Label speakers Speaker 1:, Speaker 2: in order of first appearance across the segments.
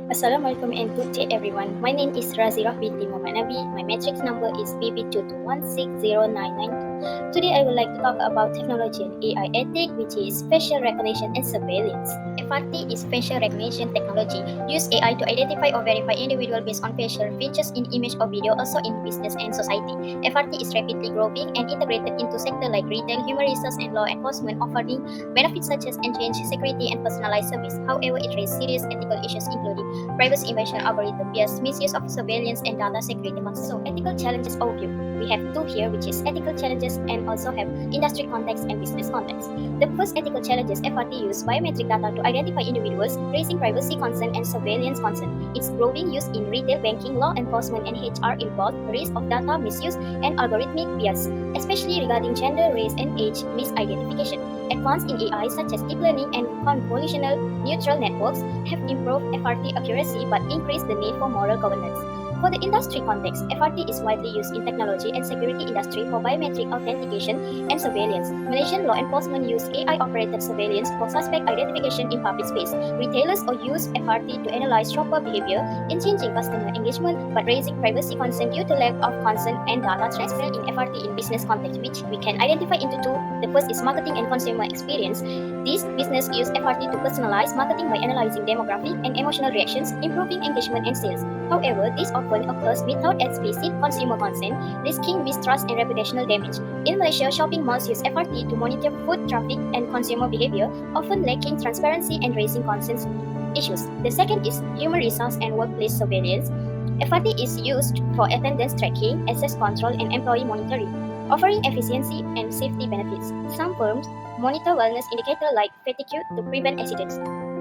Speaker 1: Assalamualaikum and good day everyone. My name is Raazerah binti Nabi. My matrix number is BT21503. Today I would like to talk about technology and AI ethic, which is facial recognition and surveillance. FRT is facial recognition technology. Use AI to identify or verify individual based on facial features in image or video, also in business and society. FRT is rapidly growing and integrated into sectors like retail, human resource, and law enforcement, offering benefits such as enhanced security and personalized service. However, it raises serious ethical issues including privacy invasion, algorithm bias, misuse of surveillance, and data security concerns. So, ethical challenges overview. We have two here, which is ethical challenges and also have industry context and business context. The first ethical challenges FRT use biometric data to identify individuals, raising privacy concern and surveillance concern. Its growing use in retail, banking, law enforcement, and HR involve risk of data misuse and algorithmic bias, especially regarding gender, race, and age misidentification. Advances in AI such as deep learning and convolutional neural networks have improved FRT accuracy but increased the need for moral governance. For the industry context, FRT is widely used in technology and security industry for biometric authentication and surveillance. Malaysian law enforcement use AI-operated surveillance for suspect identification in public space. Retailers use FRT to analyze shopper behavior in changing customer engagement but raising privacy concern due to lack of consent and data transfer in FRT in business context, which we can identify into two. The first is marketing and consumer experience. These business use FRT to personalize marketing by analyzing demographic and emotional reactions, improving engagement and sales. However, this often occurs without explicit consumer consent, risking mistrust and reputational damage. In Malaysia, shopping malls use FRT to monitor foot traffic and consumer behavior, often lacking transparency and raising concerns issues. The second is human resource and workplace surveillance. FRT is used for attendance tracking, access control, and employee monitoring, offering efficiency and safety benefits. Some firms monitor wellness indicators like fatigue to prevent accidents.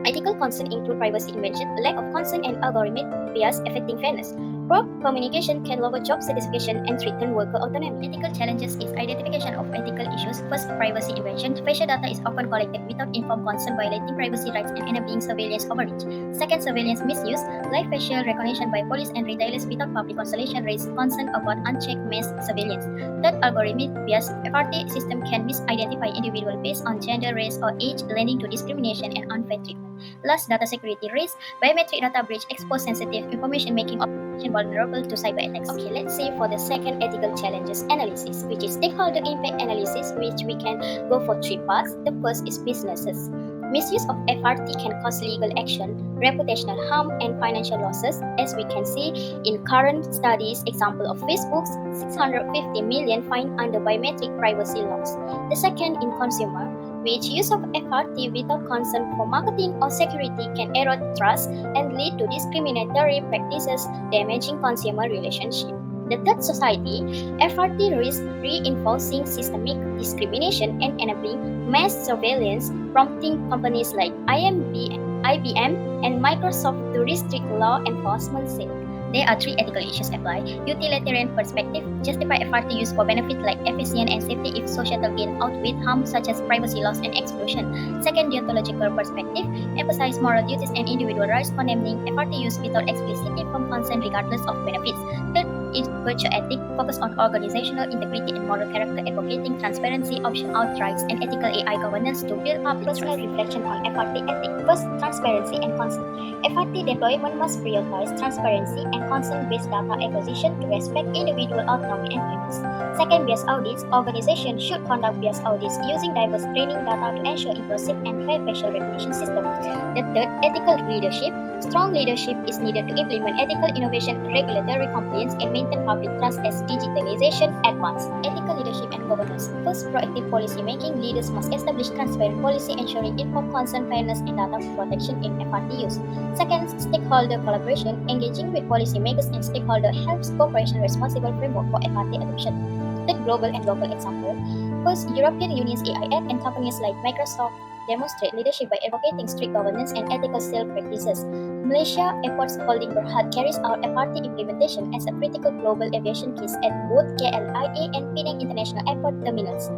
Speaker 1: Ethical concerns include privacy invasion, lack of consent, and algorithmic bias affecting fairness. Poor communication can lower job satisfaction and threaten worker autonomy. Ethical challenges is identification of ethical issues. First, privacy invasion. Facial data is often collected without informed consent, violating privacy rights and enabling surveillance overreach. Second, surveillance misuse. Live facial recognition by police and retailers without public consultation raises concern about unchecked mass surveillance. Third, algorithmic bias. FRT system can misidentify individuals based on gender, race, or age, leading to discrimination and unfair treatment. Last, data security risk. Biometric data breach expose sensitive information, making organizations vulnerable to cyber attacks. Okay, let's see for the second ethical challenges analysis, which is stakeholder impact analysis, which we can go for three parts. The first is businesses. Misuse of FRT can cause legal action, reputational harm, and financial losses, as we can see in current studies. Example of Facebook's 650 million fine under biometric privacy laws. The second in consumer, which use of FRT without consent for marketing or security can erode trust and lead to discriminatory practices, damaging consumer relationships. The third society, FRT risks reinforcing systemic discrimination and enabling mass surveillance, prompting companies like IBM, and Microsoft to restrict law enforcement sales. There are three ethical issues apply. Utilitarian perspective, justify FRT use for benefit like efficiency and safety if societal gain outweigh harm such as privacy loss and exclusion. Second, deontological perspective, emphasize moral duties and individual rights, condemning FRT use without explicit informed consent regardless of benefits. Third, is virtue ethic, focus on organizational integrity and moral character, advocating transparency, option-out rights, and ethical AI governance to build public trust. Personal reflection on FRT ethics. First, transparency and consent. FRT deployment must prioritize transparency and consent-based data acquisition to respect individual autonomy and privacy. Second, bias audits. Organizations should conduct bias audits using diverse training data to ensure inclusive and fair facial recognition system. The third, ethical leadership. Strong leadership is needed to implement ethical innovation, regulatory compliance, and maintain public trust as digitalization advances. Ethical leadership and governance. First, proactive policy making. Leaders must establish transparent policy ensuring informed consent, fairness, and data protection in FRT use. Second, stakeholder collaboration. Engaging with policymakers and stakeholders helps cooperation responsible framework for FRT adoption. Third, global and local example. First, European Union's AI Act and companies like Microsoft demonstrate leadership by advocating strict governance and ethical sales practices. Malaysia Airports Holding Berhad carries out FRT implementation as a critical global aviation case at both KLIA and Penang International Airport terminals.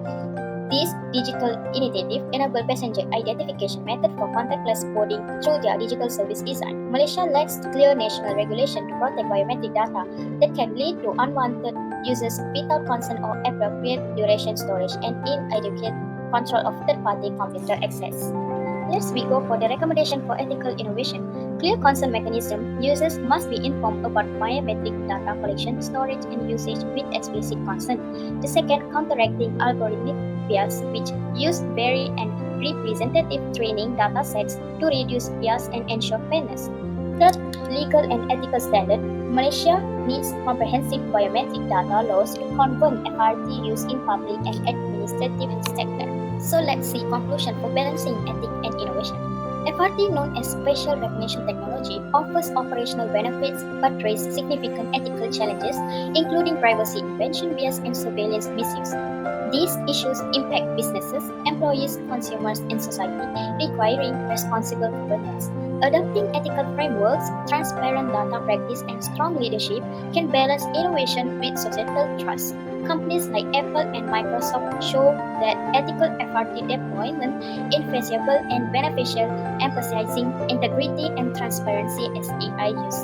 Speaker 1: This digital initiative enables passenger identification method for contactless boarding through their digital service design. Malaysia lacks clear national regulation to protect biometric data that can lead to unwanted uses without consent or appropriate duration storage and inadequate control of third-party computer access. Let's we go for the recommendation for ethical innovation. Clear consent mechanism. Users must be informed about biometric data collection, storage, and usage with explicit consent. The second, counteracting algorithmic bias, which use very and representative training data sets to reduce bias and ensure fairness. Third, legal and ethical standard. Malaysia needs comprehensive biometric data laws to govern FRT use in public and administrative sector. So let's see conclusion for balancing ethics and innovation. FRT, known as facial recognition technology, offers operational benefits but raises significant ethical challenges, including privacy invasion bias and surveillance misuse. These issues impact businesses, employees, consumers, and society, requiring responsible governance. Adopting ethical frameworks, transparent data practice, and strong leadership can balance innovation with societal trust. Companies like Apple and Microsoft show that ethical FRT deployment is feasible and beneficial, emphasizing integrity and transparency as AI use